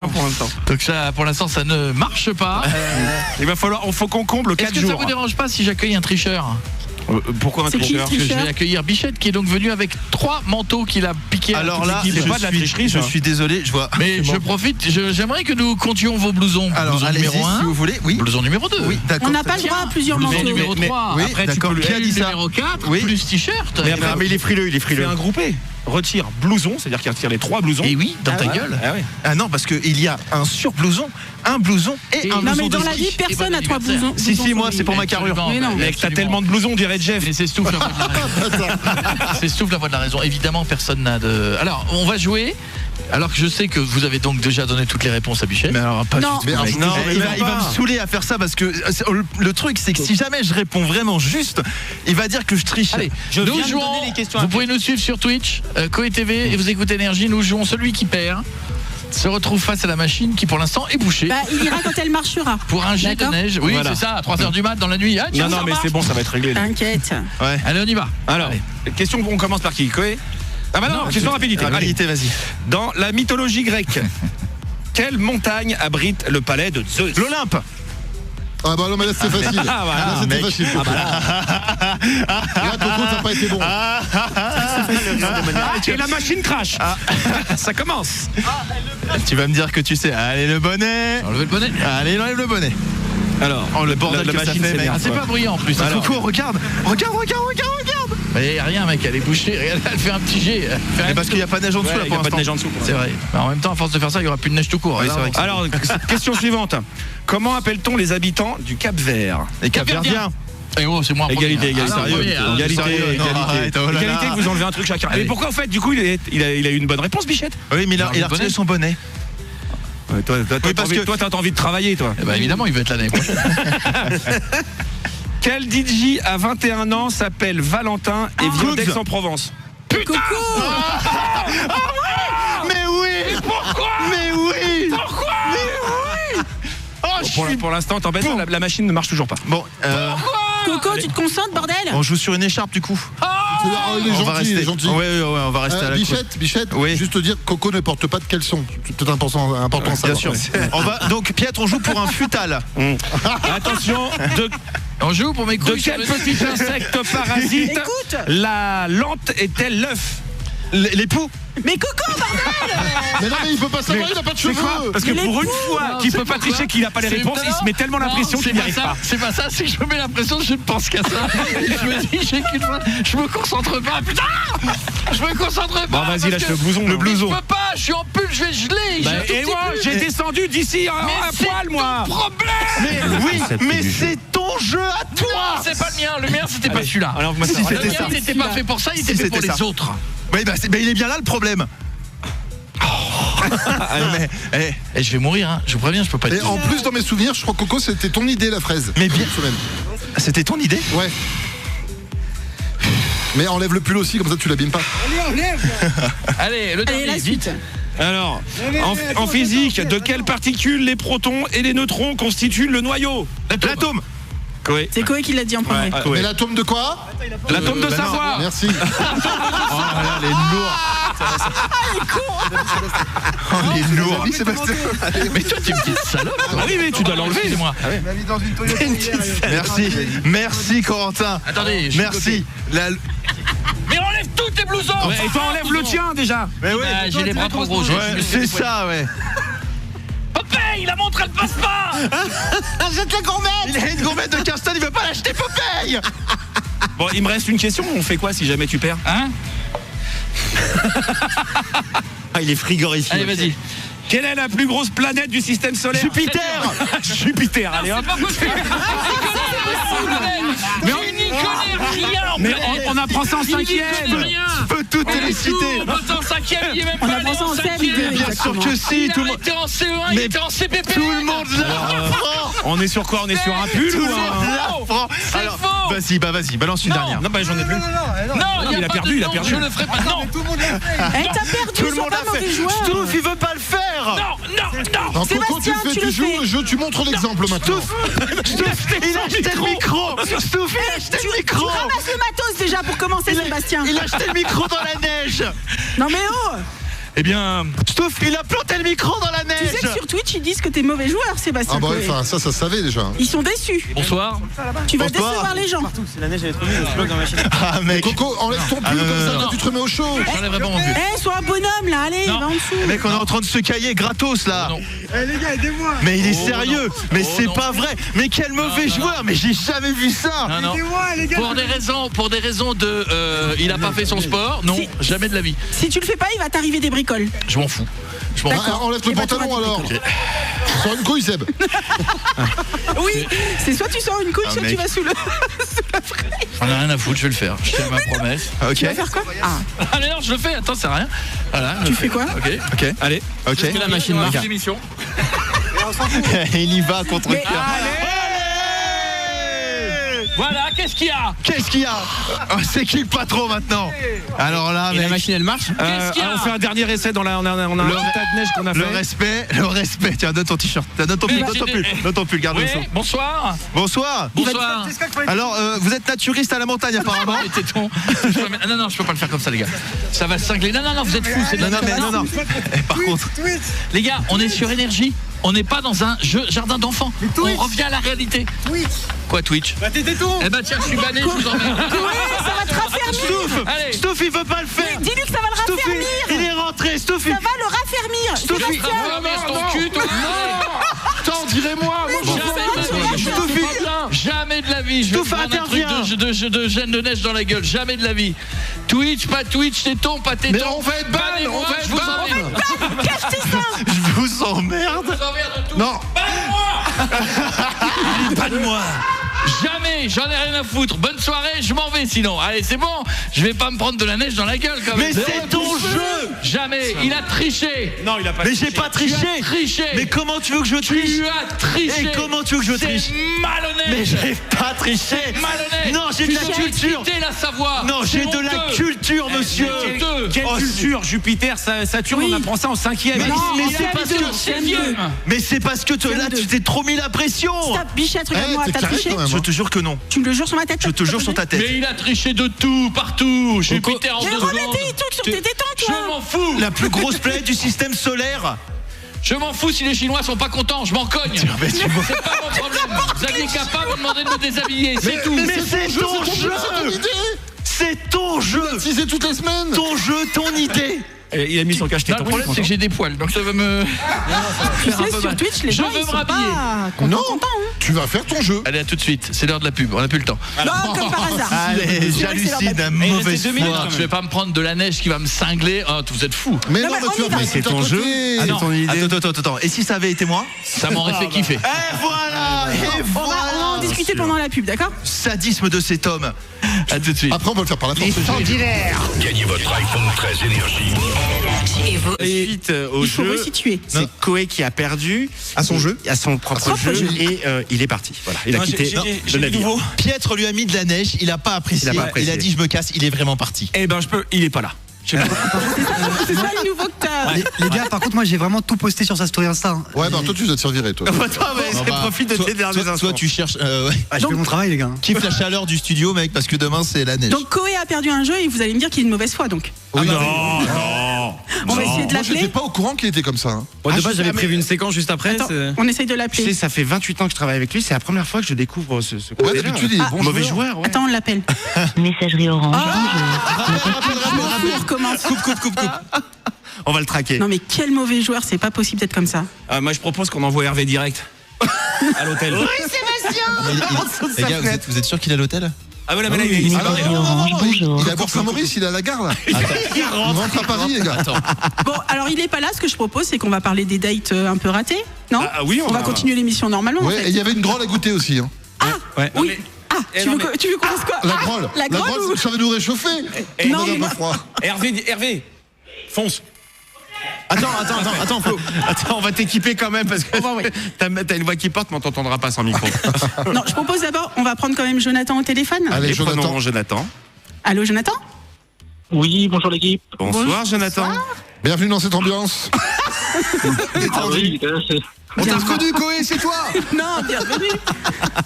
pour l'instant. Donc ça, pour l'instant, ça ne marche pas. Il faut qu'on comble 4 Est-ce que jours. ça vous dérange pas si j'accueille un tricheur? Pourquoi un C'est qui, tricheur? Parce que je vais accueillir Bichette qui est donc venu avec 3 manteaux qu'il a piqués. Alors là, c'est pas de la tricherie, je ça. suis désolé, je vois. Mais je profite, j'aimerais que nous comptions vos blousons. Alors Blouson allez-y numéro 1, si vous voulez. Oui. blouson numéro 2. Oui, d'accord. On n'a pas le droit à plusieurs Blouson manteaux. numéro 3. oui, Après, tu d'accord. peux Qui a dit ça? numéro 4, Oui. plus t-shirt. Mais il est frileux, Fais un groupé. Retire blouson, c'est-à-dire qu'il retire les 3 blousons. Et oui, dans ta ouais. gueule. Ah ouais. Ah non, parce qu'il y a un sur-blouson, un blouson et un Non, Non blouson mais dans de la ski. vie, personne n'a 3 blousons. Si, moi, c'est pour ma carrure. Absolument, Mais non. Mec, t'as tellement de blousons, on dirait Jeff. Mais c'est Stouff la voix de la raison. C'est Stouff la voix de la raison. Évidemment, personne n'a de. Alors, on va jouer. Alors que je sais que vous avez donc déjà donné toutes les réponses à Bichette. Mais alors, pas Non. du tout, mec. Non, il mais va me saouler à faire ça parce que le truc, c'est que si jamais je réponds vraiment juste, il va dire que je triche. Allez, Je nous viens de jouons. donner les questions Vous à pouvez nous suivre sur Twitch, Koé TV, et vous écoutez Énergie. Nous jouons celui qui perd. Se retrouve face à la machine qui pour l'instant est bouchée. Bah, il ira quand elle marchera. Pour un jet de D'accord. neige. Oui, Voilà. c'est ça, à 3h du mat dans la nuit. Ah, tiens, Non, ça mais marche. c'est bon, ça va être réglé. là. T'inquiète. Ouais. Allez, on y va. Alors, question, on commence par qui? Koé? Ah bah non, question rapidité. Allez. Rapidité, vas-y. Dans la mythologie grecque, quelle montagne abrite le palais de Zeus? L'Olympe. Ah bah non mais là c'était facile. Ah, voilà, Là c'était mec. facile. Là Coco ça n'a pas été bon. Et la machine crash. Ça commence. Tu vas me dire que tu sais. Allez, le bonnet. Enlevez le bonnet. Allez, enlève le bonnet. Alors, Oh, le bordel la que ça machine fait, mec. s'énerve, Ah, c'est quoi. pas bruyant en plus. Alors, Coco, regarde. Mais rien, mec, elle est bouchée. Regarde, elle fait un petit jet. Elle fait un Mais parce qu'il n'y a pas de neige en dessous Ouais, là il y a pour pas de neige en l'instant. dessous. C'est vrai. Mais en même temps, à force de faire ça, il n'y aura plus de neige tout court. Oui, c'est vrai que Alors, question suivante. Comment appelle-t-on les habitants du Cap-Vert? Les Capverdiens. Et oh, c'est moi. Égalité, premier. égalité. Ah, non, premier, hein. Égalité, sérieux, non, égalité. arrête, oh là là. Égalité, que vous enlevez un truc chacun. Allez. Mais pourquoi, en fait, du coup, il a eu une bonne réponse, Bichette? Oui, mais il a le bonnet. retiré son bonnet. Toi, parce que- toi, t'as envie de travailler, toi. Eh ben, évidemment, il va être l'année prochaine. Quel DJ à 21 ans s'appelle Valentin et vient Cooks. d'Aix-en-Provence? Coucou. Mais oui. Pourquoi? Mais oui. Pourquoi? Oh, Pour l'instant, t'embêtes, la machine ne marche toujours pas. Bon, Coco, tu te concentres, bordel? on joue sur une écharpe du coup. Oh, il est On va gentil, rester. il est gentil. Ouais, on va rester à la cour. Bichette, Oui. juste te dire Coco ne porte pas de caleçon. C'est peut-être important à Bien savoir. sûr. On va donc Pietre, on joue pour un futal. Attention, On joue pour mes de couilles. quel petit insecte parasite Écoute. la lente est-elle l'œuf? Les poux. Mais Coco, bordel. Mais non mais il peut pas savoir, il n'a pas de C'est quoi? cheveux. Parce que Mais les pour une poux, fois non, qu'il c'est peut pas pourquoi tricher, qu'il n'a pas les C'est- réponses, il non, se met tellement non, l'impression c'est qu'il n'y pas arrive ça, pas. C'est pas ça, c'est que je me mets l'impression que je ne pense qu'à ça. Je me dis, j'ai qu'une fois, je me concentre pas. Putain, je me concentre pas. Bon, vas-y, parce lâche que- le blouson. Mais je peux pas, je suis en pull, je vais geler. Bah, j'ai un tout et petit moi, pull. j'ai descendu d'ici Mais à c'est poil, moi. ton problème. Mais oui, mais c'est ton jeu à Non, toi. c'est pas le mien. Le mien, c'était pas celui-là. Alors, moi, Si, ça- c'était Le mien, ça. il n'était pas fait pour ça, il était Si, fait pour c'était les ça. autres. Oui, bah, il est bien là le problème. Mais, Et je vais mourir, hein. Je vous préviens, je peux pas Et être. en plus dans mes souvenirs, je crois Coco c'était ton idée la fraise. Mais bien- Cette semaine. c'était ton idée. Ouais. Mais enlève le pull aussi, comme ça tu l'abîmes pas. Allez, le Allez, dernier, la vite. suite. Alors, en physique, de quelles particules les protons et les neutrons constituent le noyau? L'atome. Koé. C'est Koé qui l'a dit en premier. Ouais, Mais ouais. l'atome de quoi? L'atome de bah non. savoir. Merci. Oh là là, les lourds. Oh, les lourds. Mais toi, tu es une petite salope. Ah oui, mais tu dois l'enlever. Excusez-moi. Merci Corentin. Attendez, je suis Merci. Mais enlève tous tes blousons. Ouais, et toi, enlève le tien déjà. Mais Bah, j'ai les bras trop gros. ouais, c'est ça, ouais. Popeye, la montre, elle passe pas. Jette la gourmette. Il a une gourmette de Kirston, il veut pas l'acheter, Popeye. Bon, il me reste une question. On fait quoi si jamais tu perds? Hein? Ah, il est frigorifié. Allez, vas-y. Quelle est la plus grosse planète du système solaire? Jupiter. Jupiter, allez hop. C'est pas possible. Mais on n'y connaît rien. Mais on apprend ça en Il n'y connaît cinquième. rien. Je peux tout les citer. En cinquième, il est même On pas apprend allé ça en en CM2. cinquième. Bien sûr que si, tout le monde. Il était en CE1, il Mais était en CPP. Tout le monde l'apprend. On est sur quoi? On est sur un pull Tout ou le monde un... l'apprend. C'est Alors, faux. vas-y, balance une dernière. Non, bah j'en ai plus. Non, il a pas perdu, de il a non, perdu. Je le ferai pas. Non, Eh, t'as perdu, Tout le ils sont monde pas l'a fait. mauvais joueurs. Stouff, il veut pas le faire. non. Non, Coco, Sébastien, tu tu fais, le tu joues fais. le jeu, tu montres l'exemple maintenant. Il a acheté le micro. Stouff, il a acheté le Tu micro. ramasses le matos déjà pour commencer, Sébastien. Il a acheté le micro dans la neige. Non mais oh. Eh bien, Stouff, il a planté le micro dans la Tu neige. sais que sur Twitch, ils disent que t'es mauvais joueur, Sébastien. Ah bah Coé. enfin ça se savait déjà. Ils sont déçus. Bonsoir. Tu vas Bonsoir. décevoir les gens. Ah mec, Coco, enlève ton pull comme ça, non. là, tu te remets au chaud. J'enlève vraiment mon but. Eh, sois un bonhomme là, allez, Non. va en dessous. mec, on est en train de se cailler gratos là. Non. Les gars, aidez-moi. Mais il est Oh, sérieux. non. Mais Oh, c'est non. pas vrai. Mais quel mauvais non, joueur. Mais j'ai jamais vu ça. Non, non. Aidez-moi, les gars. Pour des raisons de il a pas fait son sport, non, Si. jamais de la vie. Si tu le fais pas, il va t'arriver des bricoles. Je m'en fous. Je m'en fous. Ah, enlève le Eh ben, pantalon t'auras alors. dit Sors une couille Seb. Oui, c'est soit tu sors une couille, soit mec. tu vas sous la fraise. J'en ai rien à foutre, je vais le faire. Je tiens ma promesse. Ok. Tu vas faire quoi? Ah, Ah mais non, je le fais, attends, c'est rien. Voilà, je tu le fais quoi? Ok. Ok. allez. Ok. La machine marche. L'émission. Il y va contre Mais- cœur. Voilà, qu'est-ce qu'il y a? Qu'est-ce qu'il y a? Oh, c'est qui le patron maintenant? Alors là, Et la mec, machine, elle marche. Qu'est-ce qu'il y a On fait un dernier essai dans la. On a un tas de neige qu'on a le fait. respect. Tiens, donne ton t-shirt. Tiens, donne ton Mais pull, donne ton j'ai pull. des- Donne ton pull, garde Oui, le son. bonsoir. Bonsoir. Bonsoir. Alors, vous êtes naturiste à la montagne apparemment? Les tétons. Ah, non, je peux pas le faire comme ça, les gars. Ça va cingler. Non, vous êtes fous. C'est de la Non, mais merde. non. Eh, par contre, Les gars, on est sur énergie. On n'est pas dans un jardin d'enfants. On revient à la réalité. Twitch. Quoi, Twitch? Bah, tes tétons. Eh ben tiens, je suis banné, je vous emmerde. Ouais, ça va te raffermir. Stouff, Allez. Stouff, il veut pas le faire. Dis-lui que ça va le Stouff, raffermir. il est rentré. Stouff, Ça va le raffermir. Stouff, Raffermir ton cul, toi. Attends, dirais-moi. Jamais de la vie, je vais Stouff, te prendre un truc interviens. de gêne de neige dans la gueule, jamais de la vie. Twitch, pas Twitch, téton, pas téton. Mais on va être ban, Bannez-moi, on va être je vous ban. emmerde. Cache tes seins. Je vous emmerde. Je vous emmerde tous. Non. Pas de moi. Jamais, j'en ai rien à foutre. Bonne soirée, je m'en vais sinon. Allez, c'est bon, je vais pas me prendre de la neige dans la gueule quand même. Mais c'est ton jeu. Jamais, il a triché. Non, il a pas. Mais j'ai pas triché. Tu as triché. Mais comment tu veux que je triche? Tu as triché. Et comment tu veux que je triche? C'est malhonnête. Mais j'ai pas triché. Malhonnête. Non, j'ai de Tu la as culture. quitté la Savoie. Non, C'est j'ai de la honteux. culture, monsieur. C'est honteux. Quelle Oh, culture, Jupiter, Saturne, Oui. on apprend ça en 5e. Mais, Non, mais en c'est parce CM2, que CM2. Mais c'est parce que là CM2. tu t'es trop mis la pression. Stop, Bichette, regarde-moi, t'es t'as carré triché? quand même. Je te jure que non. Tu me le jures sur ma tête? Je te jure sur ta tête. Mais il a triché de tout, partout. Jupiter en Mais 2 remets secondes. tes trucs sur tes tétons, Je toi. m'en fous. La plus grosse planète du système solaire. Je m'en fous si les Chinois sont pas contents, je m'en cogne. Mais tu vois- C'est pas mon problème. Vous aviez qu'à pas me demander de me déshabiller, c'est tout. Mais c'est ton jeu. C'est ton idée. C'est ton jeu. Si c'est toutes les semaines. Ton jeu, ton idée. Il a mis son Non, cache-téton. le problème c'est que j'ai des poils, donc ça va me Tu faire un sais, peu sur mal. Twitch, les Je gens, veux ils me sont rhabiller. pas Non. contents, hein. Tu vas faire ton jeu. Allez, à tout de suite, c'est l'heure de la pub, on n'a plus le temps. Non, comme par hasard. Allez, C'est j'hallucine à il mauvaise restait 2 minutes, foi. quand Je vais pas me prendre de la neige qui va me cingler. Oh, vous êtes fous. Mais Non, non, mais mais on tu y vas va. pas C'est ton jeu. Ah C'est ton idée. Attends. Et si ça avait été moi? Ça m'aurait fait kiffer. Et voilà. Et On va en voilà. discuter pendant la pub, d'accord? Sadisme de cet homme. À tout de suite. Après, on va le faire par la force. Gagnez votre iPhone 13 énergie. Et suite au Il faut jeu, resituer. c'est Koé qui a perdu À son jeu. à son propre Propre jeu jeu. et il est parti. Voilà, il a Non, quitté j'ai le navire. nouveau. Pietre lui a mis de la neige, il a pas apprécié. Il a pas apprécié. Il a dit je me casse, il est vraiment parti. Eh ben il est pas là. C'est ça le nouveau que t'as. Les gars, par contre, moi j'ai vraiment tout posté sur sa story Insta. Hein. Ouais, bah toi, tu dois te faire virer, toi. Profite de tes derniers instants. Toi tu cherches ouais. Ah, je fais mon travail, les gars. Kiffe la chaleur du studio mec parce que demain c'est la neige. Donc Koé a perdu un jeu et vous allez me dire qu'il est de mauvaise foi donc. Oui, On va essayer de Moi, j'étais l'appeler. pas au courant qu'il était comme ça. hein. De base, j'avais prévu une séquence juste après. Attends, on essaye de Tu sais, l'appeler. ça fait 28 ans que je travaille avec lui, c'est la première fois que je découvre ce Ouais, côté-là. d'habitude, il est bon Mauvais joueur. joueur, ouais. Attends, on l'appelle. Messagerie Orange. Je m'en fous, on recommence. Coupe. On va le traquer. Non mais quel mauvais joueur, c'est pas possible d'être comme ça. Moi, je propose qu'on envoie Hervé direct à l'hôtel. Les gars, vous êtes sûr qu'il est à l'hôtel? Ah voilà, mais là, il est Alors, Messagerie Orange, bonjour. il est à Bourg-Saint-Maurice, il est à la gare, là. Il rentre à Paris, les gars. Bon, alors il est pas là, ce que je propose c'est qu'on va parler des dates un peu ratées, non? Ah oui, On va continuer l'émission normalement en Ouais, fait. et il y avait une grolle à goûter aussi. Hein. Ouais. Oui. Ah, tu veux qu'on fasse quoi? La Ah, grolle. La grolle ou... ça va nous réchauffer. Non, On a un mais- peu froid. Hervé, fonce. Attends, Flo. Attends, on va t'équiper quand même parce que On va, ouais. t'as une voix qui porte, mais on t'entendra pas sans micro. Non, je propose d'abord, on va prendre quand même Jonathan au téléphone. Allez, Et Jonathan. prenons Jonathan. Allô Jonathan? Oui, bonjour l'équipe. Bonsoir, Jonathan. Bienvenue dans cette ambiance. Ah oui, On t'a reconnu, Koé, c'est toi. Non, bienvenue.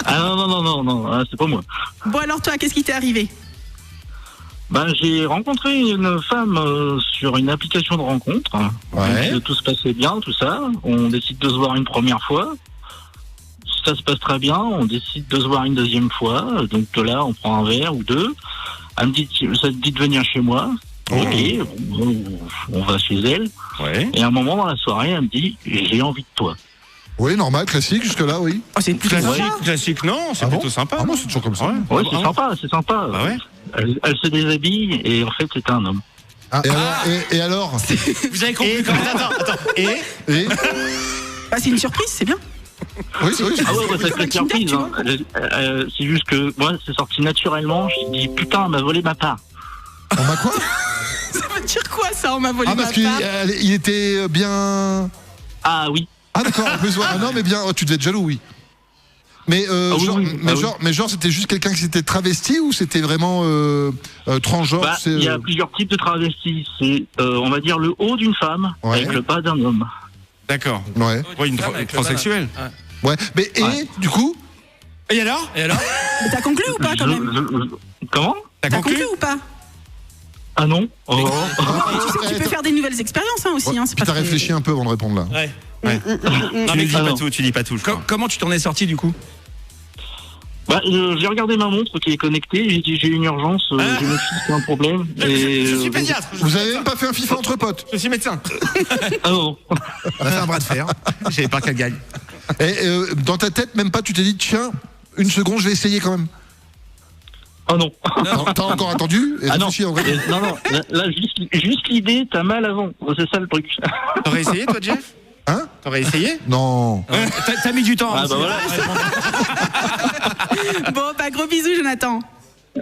non, c'est pas moi. Bon alors toi, qu'est-ce qui t'est arrivé? J'ai rencontré une femme sur une application de rencontre. Ouais. Donc, tout se passait bien, tout ça. On décide de se voir une première fois. Ça se passe très bien. On décide de se voir une deuxième fois. Donc là, on prend un verre ou deux. Elle me dit, ça te dit de venir chez moi. Ok, on va chez elle. Ouais. Et à un moment dans la soirée, elle me dit, j'ai envie de toi. Oui, normal, classique, jusque-là, oui. Oh, c'est plutôt sympa. Classique, non, c'est Ah bon plutôt sympa. Ah non, c'est toujours comme ça. Ouais, c'est sympa, c'est sympa. Bah ouais. Elle se déshabille et en fait, c'est un homme. Et alors Vous avez compris Attends. Et C'est une surprise, c'est bien. Oui, c'est Ah ouais, ça fait Kinder, surprise. tu Hein. C'est juste que moi, c'est sorti naturellement. Je dis, putain, elle m'a volé ma part. on m'a quoi Ça veut dire quoi ça? On m'a volé Ah, ma parce qu'il part. il était bien... Ah oui. Ah d'accord, en plus, ouais. Ah non, mais bien, tu devais être jaloux, oui. Mais, genre, c'était juste quelqu'un qui s'était travesti ou c'était vraiment transgenre Il y a plusieurs types de travestis. C'est, on va dire, le haut d'une femme Ouais. avec le bas d'un homme. D'accord. Ouais. Ouais, une transsexuelle. Ouais. Mais du coup Et alors Mais t'as conclu ou pas quand même? Comment? T'as T'as conclu conclu ou pas? Ah non. Tu sais que tu peux faire des nouvelles expériences aussi. Hein, c'est Puis pas t'as très- réfléchi un peu avant de répondre là. Ouais. Non, mais tu dis pas tout. Comment tu t'en es sorti du coup? J'ai regardé ma montre qui est connectée. J'ai dit, j'ai une urgence. Je me suis un problème. Et, Je suis pédiatre. Vous avez même pas fait un FIFA entre potes? Je suis médecin. Ah non. On a fait un bras de fer. J'ai pas qu'elle gagne. Et dans ta tête, même pas, tu t'es dit, tiens, une seconde, je vais essayer quand même. Ah non. T'as encore attendu et Ah non. réfléchi en vrai. Non. Là, juste l'idée, t'as mal avant. C'est ça le truc. T'aurais essayé, toi, Jeff? Hein? T'aurais essayé? Non. T'as mis du temps. Ah aussi. bah voilà. Bon, gros bisous, Jonathan.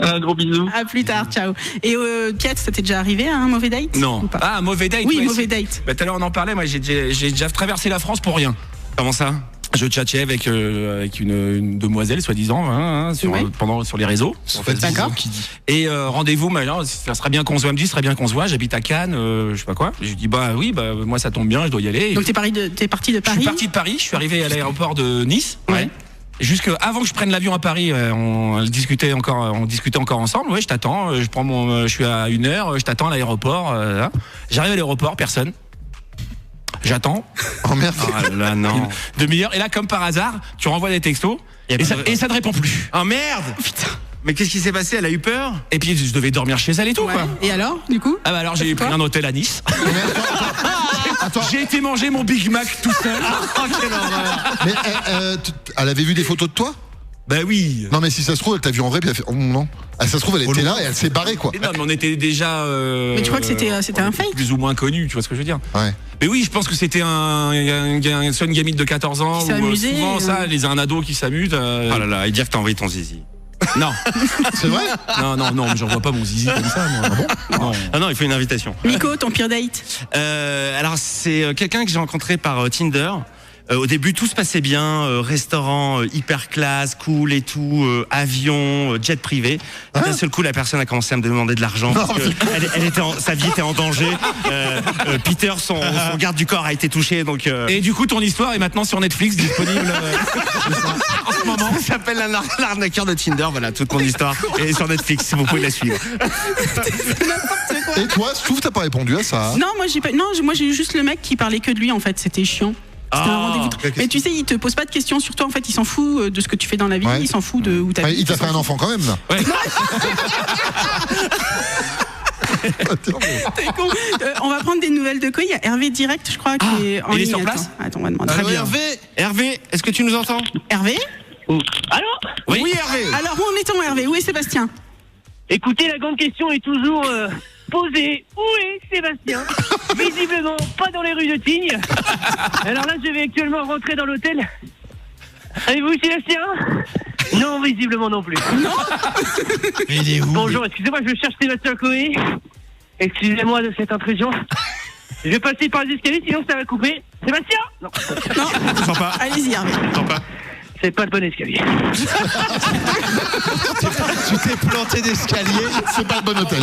Un gros bisou. À plus tard, ciao. Et Piet, ça t'est déjà arrivé, un mauvais date? Non. Ou pas? Ah, mauvais date. Oui, ouais, mauvais c'est- date. Tout à l'heure on en parlait. Moi, j'ai déjà traversé la France pour rien. Comment ça? Je tchatchais avec une demoiselle, soi-disant, sur les réseaux. D'accord. Et rendez-vous, ça serait bien qu'on se voit. Elle me dit, ce serait bien qu'on se voit. J'habite à Cannes, je sais pas quoi. Je lui dis, bah oui, moi ça tombe bien, je dois y aller. Donc t'es parti de Je Paris? suis parti de Paris, je suis arrivé à l'aéroport de Nice. Ouais. Avant que je prenne l'avion à Paris, on discutait encore ensemble. Ouais, je t'attends. Je suis à 1 heure. Je t'attends à l'aéroport. Là. J'arrive à l'aéroport, personne. J'attends. Oh merde. Ah là, non. Demi-heure. Et là, comme par hasard, tu renvoies des textos et ça ne répond plus. Oh merde! Putain. Mais qu'est-ce qui s'est passé? Elle a eu peur? Et puis je devais dormir chez elle et tout. Ouais. Quoi. Et alors, du coup? Ah bah alors j'ai pris un hôtel à Nice. Attends. J'ai été manger mon Big Mac tout seul. Mais elle avait vu des photos de toi? Bah oui. Non mais si ça se trouve, elle t'a vu en vrai puis elle fait, oh non. Ah, ça se trouve, elle était là et elle s'est barrée quoi. Mais non, mais on était déjà. Mais tu crois que c'était un fake? Plus ou moins connu, tu vois ce que je veux dire. Ouais. Mais oui, je pense que c'était une gamine de 14 ans. Qui s'est Ou, amusée, souvent ça, un ado qui s'amuse. Oh là là, et dire que t'as envoyé ton zizi. Non, C'est vrai? non, mais j'envoie pas mon zizi comme ça. Moi. Non. Ah non, il faut une invitation. Nico, ton pire date? Alors c'est quelqu'un que j'ai rencontré par Tinder. Au début tout se passait bien, restaurant hyper classe, cool et tout, avion, jet privé. Et d'un seul coup la personne a commencé à me demander de l'argent parce que sa vie était en danger. Peter, son garde du corps a été touché donc. Et du coup, ton histoire est maintenant sur Netflix disponible en ce moment. Ça s'appelle l'arnaqueur de Tinder. Voilà toute mon histoire est sur Netflix. Vous pouvez la suivre. Et toi, je trouve que t'as pas répondu à ça. Non, moi j'ai eu juste le mec qui parlait que de lui en fait, c'était chiant. C'était un rendez-vous. Mais tu sais, il te pose pas de questions sur toi en fait, il s'en fout de ce que tu fais dans la vie, Ouais. il s'en fout de où t'habites. Il t'a fait un enfant quand même là. Ouais. T'es con. On va prendre des nouvelles de quoi? Il y a Hervé Direct, je crois, qui est en il est ligne. sur place? Attends, on va demander. Très bien. Hervé, est-ce que tu nous entends? Hervé? Allô? Oui, Hervé. Alors, où en est-on, Hervé? Où est Sébastien? Écoutez, la grande question est toujours posée. Où est Sébastien? Visiblement pas dans les rues de Tignes. Alors là, je vais actuellement rentrer dans l'hôtel. Avez-vous Sébastien? Non, visiblement non plus. Non. Mais il est où? Bonjour, excusez-moi, je cherche Sébastien Coé. Excusez-moi de cette intrusion. Je vais passer par les escaliers, sinon ça va couper. Sébastien? Non, Non. Allez-y, Hervé. c'est pas le bon escalier. Tu t'es planté d'escalier. C'est pas le bon hôtel.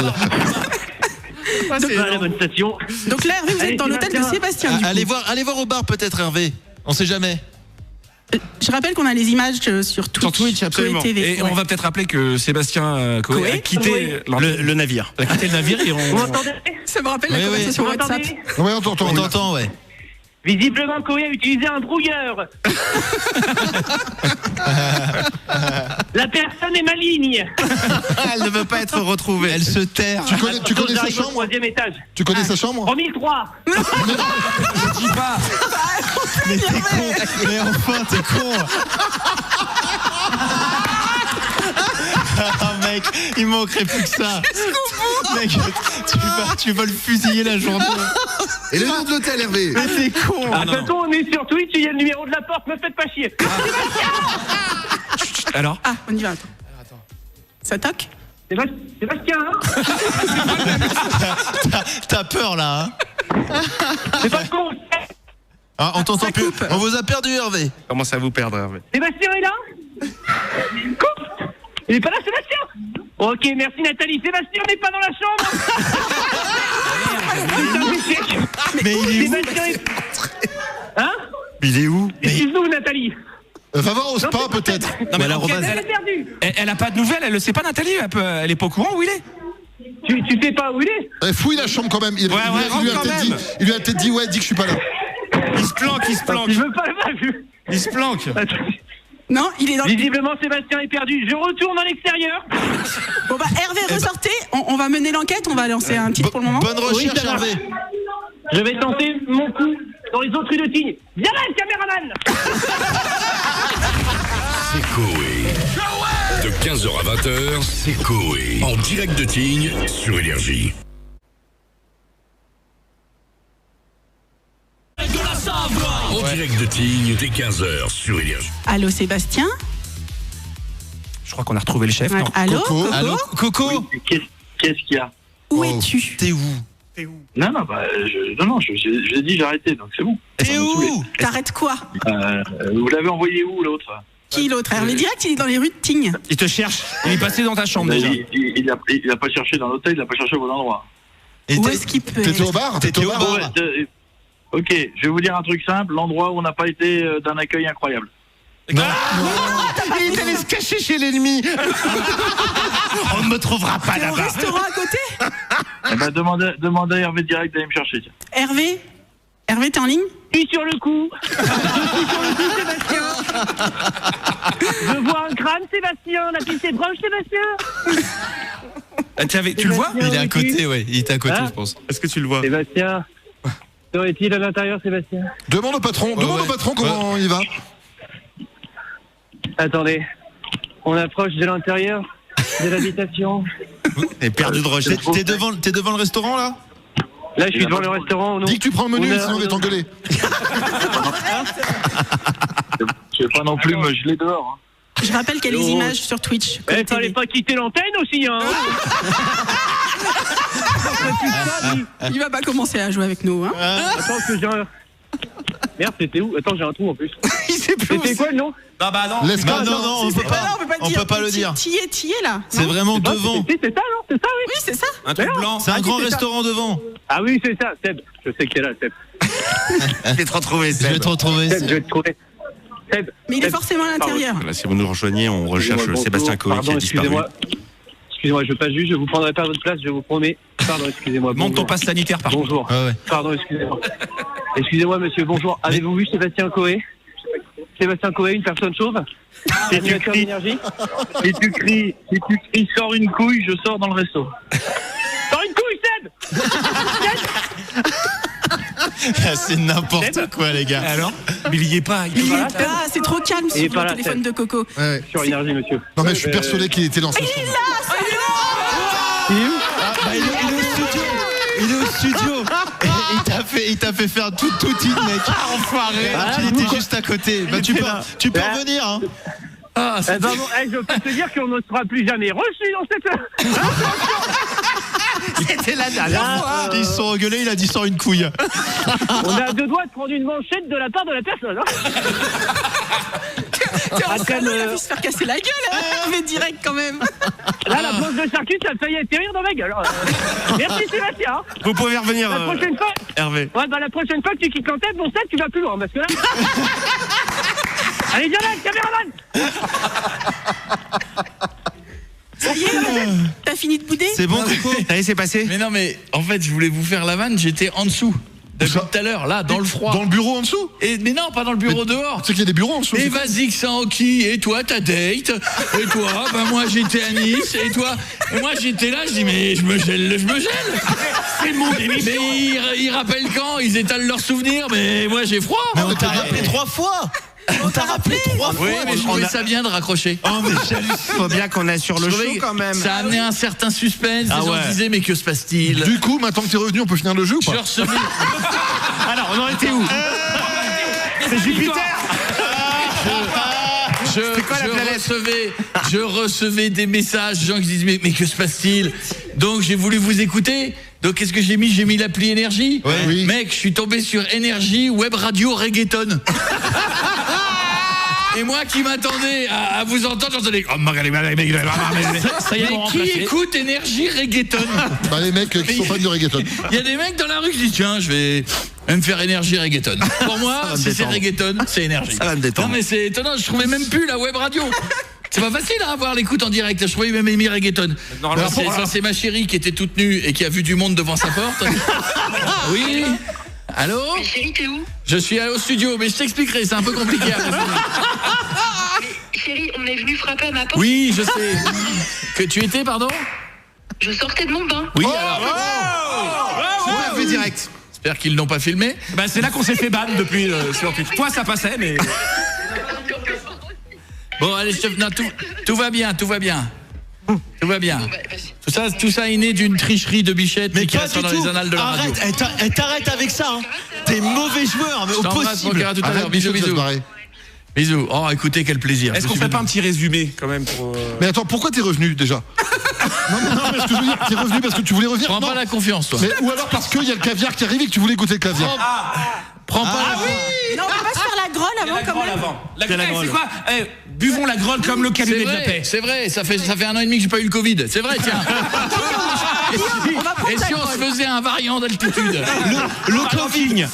C'est pas la bonne station. Donc là, Hervé, vous Allez, êtes dans l'hôtel de Sébastien. Du coup. Allez voir au bar peut-être, Hervé. On sait jamais. Je rappelle qu'on a les images sur Twitch. Sur Twitch, absolument. Coé TV, Et on va peut-être rappeler que Sébastien Coé a quitté le navire. A quitté le navire et Vous m'entendez? Ça me rappelle la Oui, oui. conversation Vous WhatsApp. m'entendez? Ouais, on t'entend. On t'entend, ouais. Visiblement, Coé a utilisé un brouilleur. La personne est maligne. Elle ne veut pas être retrouvée. Elle se terre. Tu connais sa J'arrive au chambre 3e étage. Tu connais sa chambre En 1003. Je dis pas. Mais t'es con. Mais enfin, t'es con. Ah, mec, il manquerait plus que ça. Mec, tu vas le fusiller la journée. Et le nom de l'hôtel, Hervé? Mais t'es con. De toute façon, on est sur Twitch, il y a le numéro de la porte, me faites pas chier. Alors Ah, on y va, attends. Ça toque? Sébastien, hein? T'as peur là, hein? C'est pas con. Ah, on t'entend Ça plus. coupe. On vous a perdu, Hervé. Comment ça vous perdre, Hervé? Sébastien est là? Coupe. Il est pas là, Sébastien? Ok, merci Nathalie. Sébastien n'est pas dans la chambre. Mais il est où? Sébastien est... Hein? Il est où? Excuse-nous, Nathalie. Va voir au spa, Non, peut-être. Non, mais alors, Elle est perdue. elle a pas de nouvelles, elle le sait pas, Nathalie. Elle est pas au courant où il est. Tu sais pas où il est? Fouille la chambre quand même. Il lui a peut-être dit, ouais, dis que je suis pas là. Il se planque. Je veux pas le voir. Il se planque. Non, il est dans le... Visiblement, Sébastien est perdu. Je retourne à l'extérieur. Bon bah Hervé, ressortez. On va mener l'enquête, on va lancer un titre pour le moment. Bonne recherche, ça va. Hervé. Je vais tenter mon coup dans les autres rues de Tignes. Viens là, le caméraman. C'est Coé. De 15h à 20h, c'est Coé. En direct de Tignes sur Énergie. En direct de Tignes, dès 15h sur Énergie. Allô Sébastien? Je crois qu'on a retrouvé le chef. Ouais. Non. Allô Coco. Coco Allô, Coco? Qu'est-ce qu'il y a? Où es-tu? T'es où? Non, je l'ai dit, j'ai arrêté, donc c'est bon. T'es où? T'arrêtes quoi? Vous l'avez envoyé où, l'autre? Qui l'autre? Hervé Direct, il est dans les rues de Tignes. Il te cherche. Il est passé dans ta chambre déjà. Il a pas cherché dans l'hôtel, il a pas cherché au bon endroit. Et Où t'es- est-ce qu'il peut T'étais être? au bar? T'étais au bar? Ok, je vais vous dire un truc simple, l'endroit où on n'a pas été d'un accueil incroyable. Non. Il allait se cacher chez l'ennemi. On ne me trouvera pas T'es au là-bas. restaurant à côté? Eh ben, demandez à Hervé Direct d'aller me chercher. tiens. Hervé? Hervé, t'es en ligne? Je suis sur le coup. Sébastien. Je vois un crâne, Sébastien. La piste est proche, Sébastien. Tu le vois? Il est à côté, ouais. Il est à côté, Hein? je pense. Est-ce que tu le vois? Sébastien. Serait-il à l'intérieur, Sébastien? Demande au patron. Demande au patron comment il va. Attendez. On approche de l'intérieur de l'habitation. Il est perdu de recherche. T'es devant le restaurant, là? Là, je suis devant le restaurant. Dis que tu prends le menu, On a- sinon on va t'engueuler. Je vais pas non plus me geler dehors. Je rappelle qu'il y a les Oh. images sur Twitch. Eh, Coé fallait TV. pas quitter l'antenne aussi, hein. Il va pas commencer à jouer avec nous, hein? Attends, que j'ai un... Merde, c'était où? Attends, j'ai un trou en plus. Il sait plus. C'était quoi le nom? Non, bah non. Laisse Bah pas. non, on Si, peut c'est pas. là, on peut pas le On dire. peut pas le dire. T'y es là. C'est non vraiment Ah, devant. C'est ça, non? C'est ça, oui. Oui, c'est ça. Un truc blanc. C'est un grand c'est ça. restaurant devant. Ah oui, c'est ça, Seb. Je sais que t'es là, Seb. Je vais te retrouver, Je vais te retrouver. Seb, je vais te trouver. Seb. Mais il est Seb. forcément à l'intérieur. Là, si vous nous rejoignez, on recherche Excusez-moi, Sébastien bonjour. Coé qui a disparu. Excusez-moi, je veux pas juger, je vous prendrai pas votre place, je vous promets. Pardon, excusez-moi. Monte ton bonjour. passe sanitaire par contre. Bonjour. Ouais, ouais. Pardon, excusez-moi. Excusez-moi, monsieur, bonjour. Avez-vous vu Sébastien Coé? Sébastien Coé, une personne chauve? Animateur d'énergie? Si tu cries, sors une couille, je sors dans le resto. Sors une couille, Seb! C'est n'importe quoi, les gars. Alors Mais il y est pas. Il Il est est pas. pas, c'est trop calme Il est sur pas le là, téléphone Seb. de Coco. Ouais. Sur énergie, monsieur. Non, mais je suis persuadé qu'il était dans sa chambre. Il est où? Il est au studio. Il est au studio. Et il t'a fait faire tout in, mec. Enfoiré. Il était juste à côté. Bah, tu peux revenir, hein. Eh ben, bon, je peux te dire qu'on ne sera plus jamais reçu dans cette... C'était la dernière fois. Ils se sont engueulés, il a dit sors une couille. On a deux doigts de prendre une manchette de la part de la personne. Hein. T'es en Après, train de se faire casser la gueule, hein, mais direct quand même. Là, la planche de circuit, ça a failli atterrir dans ma gueule. Merci Sébastien. Vous pouvez revenir, La prochaine fois, Hervé. ouais, bah, la prochaine fois que tu quittes l'antenne, bon ça, tu vas plus loin, parce que là... Allez, viens là, caméraman. Ça y est, t'as fini de bouder? C'est bon, Coco? Allez, c'est passé. Mais non, mais en fait, je voulais vous faire la vanne, j'étais en dessous. Depuis tout à l'heure, là, dans le froid. Dans le bureau en dessous? Mais non, pas dans le bureau, dehors. Tu sais qu'il y a des bureaux en dessous? Et vas-y, Xanki, et toi, ta date? Et toi, ben moi j'étais à Nice, et toi? Et moi j'étais là, je dis, mais je me gèle. C'est le monde émission. Mais ils rappellent quand? Ils étalent leurs souvenirs, mais moi j'ai froid. Mais on t'a rappelé 3 fois. On t'a rappelé 3 fois. Oui, mais je trouvais ça bien de raccrocher. Oh, mais faut bien qu'on assure le show quand même. Ça a amené un certain suspense. Les gens disaient, mais que se passe-t-il? Du coup, maintenant que t'es revenu, on peut finir le jeu ou pas? Je recevais. Alors, on en était où? C'est Jupiter. Je recevais des messages, des gens qui disent, mais que se passe-t-il? Donc j'ai voulu vous écouter. Donc qu'est-ce que j'ai mis? J'ai mis l'appli Énergie. Oui. Mec, je suis tombé sur Énergie, web radio reggaeton. Et moi qui m'attendais à vous entendre, j'entendais. Oh, Ça y est, mais qui écoute Énergie reggaeton? Bah, les mecs qui sont fans de reggaeton. Il y a des mecs dans la rue qui disent, tiens, je vais me faire Énergie reggaeton. Pour moi, si c'est reggaeton, c'est Énergie. Ça va me détendre. Non mais c'est étonnant, je trouvais même plus la web radio. C'est pas facile à avoir l'écoute en direct. Je trouvais même Amy reggaeton. Alors, ça c'est ma chérie qui était toute nue et qui a vu du monde devant sa porte. Oui. Allô? Mais chérie, t'es où? Je suis allé au studio, mais je t'expliquerai, c'est un peu compliqué. Mais chérie, on est venu frapper à ma porte. Oui, je sais. Que tu étais, pardon? Je sortais de mon bain. Oui, alors. Fait direct. J'espère qu'ils l'ont pas filmé. Bah, c'est là qu'on s'est fait ban depuis sur Twitch. Toi, ça passait, mais. Bon, allez, non, tout va bien, tout va bien. Tout va bien. Tout ça est né d'une tricherie de Bichette Mais qui pas reste dans du les tout. annales de la radio. Arrête, elle t'arrête avec ça. Hein. T'es mauvais joueur, mais au possible. À tout à l'heure. Bisous, bisous. Bisous. Oh, écoutez, quel plaisir. Est-ce qu'on fait pas un petit résumé quand même pour. Mais attends, pourquoi t'es revenu déjà? Non, mais ce que je veux dire, t'es revenu parce que tu voulais revenir. Prends pas la confiance, toi. Mais, ou alors parce qu'il y a le caviar qui arrive et que tu voulais goûter le caviar. Prends pas la Non, on va pas se faire la grolle avant quand même. La grolle, c'est quoi? Buvons la grolle comme le calumet de la paix. C'est vrai, ça fait 1 an et demi que j'ai pas eu le Covid. C'est vrai, tiens. Et si on se faisait un variant d'altitude? Le Covid.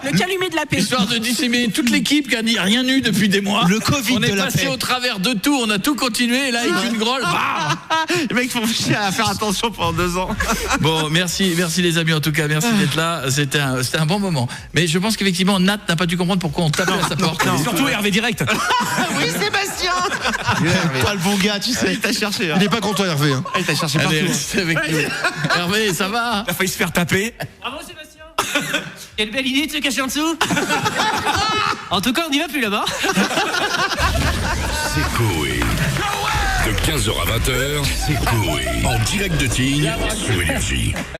Le calumet de la paix. Histoire de disséminer toute l'équipe qui a rien eu depuis des mois. Le Covid on est de la passé paix. au travers de tout, on a tout continué, et là, avec une grolle, Les mecs font chier à faire attention pendant 2 ans. Bon, merci les amis, en tout cas, merci d'être là. C'était un bon moment. Mais je pense qu'effectivement, Nat n'a pas dû comprendre pourquoi on tapait à sa porte. Surtout Hervé Direct. Oui, Sébastien. Pas le bon gars, tu sais. Il t'a cherché. Il est pas content, Hervé. Hein. Il t'a cherché partout. Allez, restez avec nous. Hervé, ça va? Il a failli se faire taper. Bravo Sébastien. Quelle belle idée de se cacher en dessous. En tout cas, on n'y va plus là-bas. C'est Coé. De 15h à 20h, c'est Coé. En direct de Tignes sur Énergie.